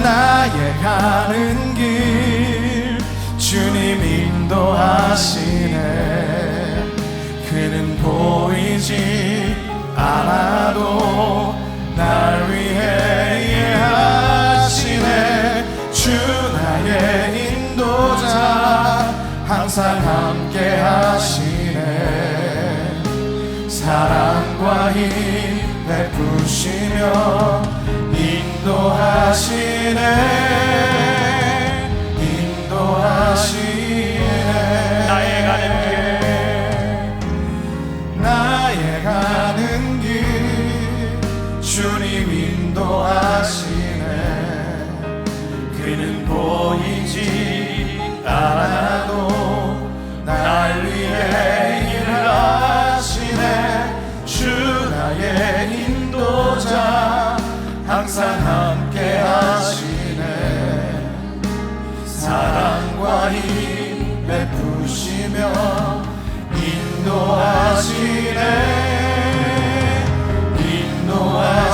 나의 가는 길 주님 인도하시네. 그는 보이지 않아도 날 위해 일하시네. 주 나의 인도자 항상 함께 하시네. 사랑과 힘 베푸시며 인도하시네. 인도하시네. 나의 가는 길, 나의 가는 길 주님 인도하시네. 그는 보이지 않아도 날 위해 일하시네. 주 나의 인도자 항상 함께 하시네. 사랑과 힘 베푸시며 인도하시네.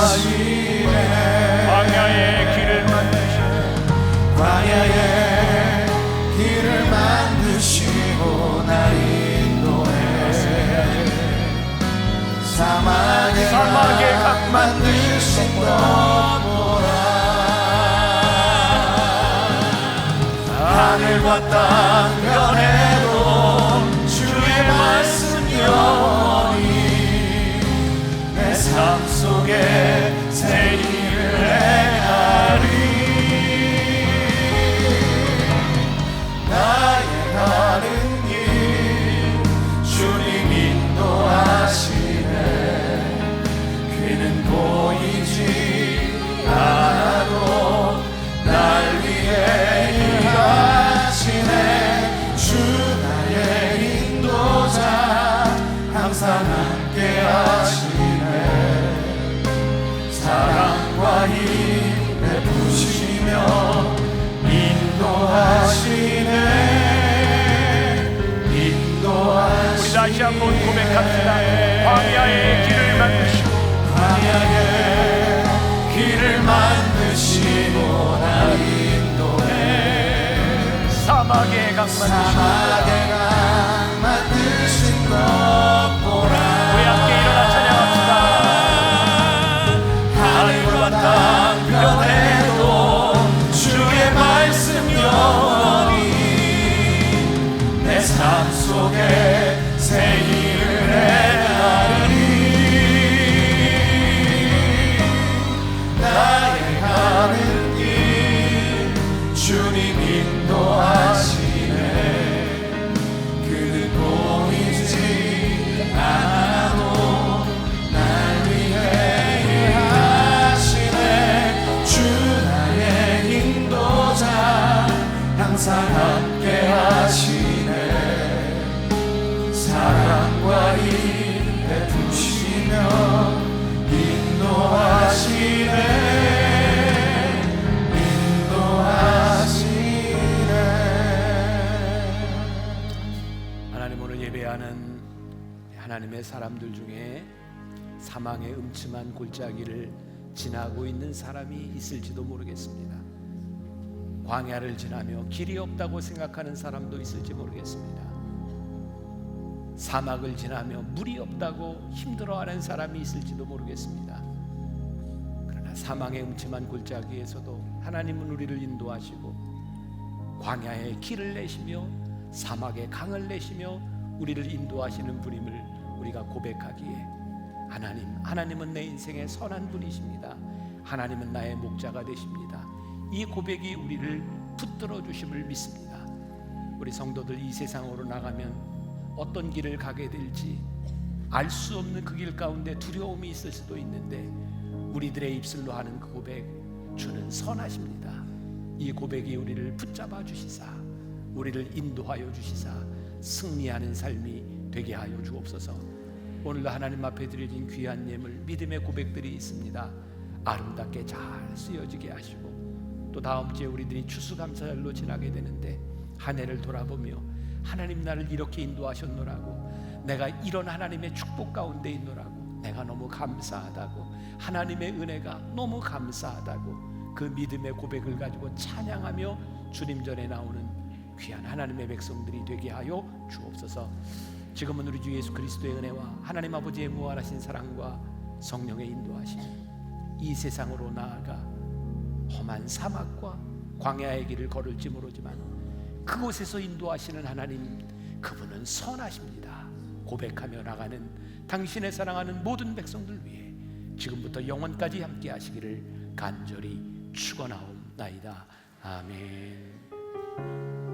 인도하시네. 광야의 길을 만드시고 광야의 길을 만드시고 날 인도해. 사막의 강 만드신 것 보라. 하늘과 땅 변해도 주의 말씀 영원히 내 삶 속에 새 일을 행하리. 나의 가는 길 주님 인도하시네. 그는 보이지 않아도 날 위해 일하시네. 주 나의 인도자 항상 함께 하시네. 사랑과 힘 베푸시며 인도하시네. 인도하시네. 우리 다시 한번 고백합시다. 광야의 길을 만드시고 광야의 길을 만드시고 날 인도해. 사막의 강 만드시고 사막의 강 만드신 것 보라. 우리 함께 일어나 찬양합시다. 하늘과 땅 변해도 주의 말씀 영원히 내 삶 속에 새 일을 행하리. 나의 가는 길 주님 인도하시네. 그는 보이지 않아도 날 위해 일하시네. 주 나의 인도자 항상 함께 하시네. 사랑과 힘 베푸시며 인도하시네. 하나님, 오늘 예배하는 하나님의 사람들 중에 사망의 음침한 골짜기를 지나고 있는 사람이 있을지도 모르겠습니다. 광야를 지나며 길이 없다고 생각하는 사람도 있을지 모르겠습니다. 사막을 지나며 물이 없다고 힘들어하는 사람이 있을지도 모르겠습니다. 그러나 사망의 음침한 골짜기에서도 하나님은 우리를 인도하시고 광야에 길을 내시며 사막에 강을 내시며 우리를 인도하시는 분임을 우리가 고백하기에 하나님은 내 인생의 선한 분이십니다. 하나님은 나의 목자가 되십니다. 이 고백이 우리를 붙들어 주심을 믿습니다. 우리 성도들 이 세상으로 나가면 어떤 길을 가게 될지 알 수 없는 그 길 가운데 두려움이 있을 수도 있는데 우리들의 입술로 하는 그 고백, 주는 선하십니다. 이 고백이 우리를 붙잡아 주시사 우리를 인도하여 주시사 승리하는 삶이 되게 하여 주옵소서. 오늘도 하나님 앞에 드려진 귀한 예물 믿음의 고백들이 있습니다. 아름답게 잘 쓰여지게 하시고 또 다음 주에 우리들이 추수감사절로 지나게 되는데 한 해를 돌아보며 하나님 나를 이렇게 인도하셨노라고, 내가 이런 하나님의 축복 가운데 있노라고, 내가 너무 감사하다고, 하나님의 은혜가 너무 감사하다고 그 믿음의 고백을 가지고 찬양하며 주님 전에 나오는 귀한 하나님의 백성들이 되게 하여 주옵소서. 지금은 우리 주 예수 그리스도의 은혜와 하나님 아버지의 무한하신 사랑과 성령의 인도하심이 이 세상으로 나아가 험한 사막과 광야의 길을 걸을지 모르지만 그곳에서 인도하시는 하나님, 그분은 선하십니다. 고백하며 나가는 당신의 사랑하는 모든 백성들 위해 지금부터 영원까지 함께 하시기를 간절히 축원하옵나이다. 아멘.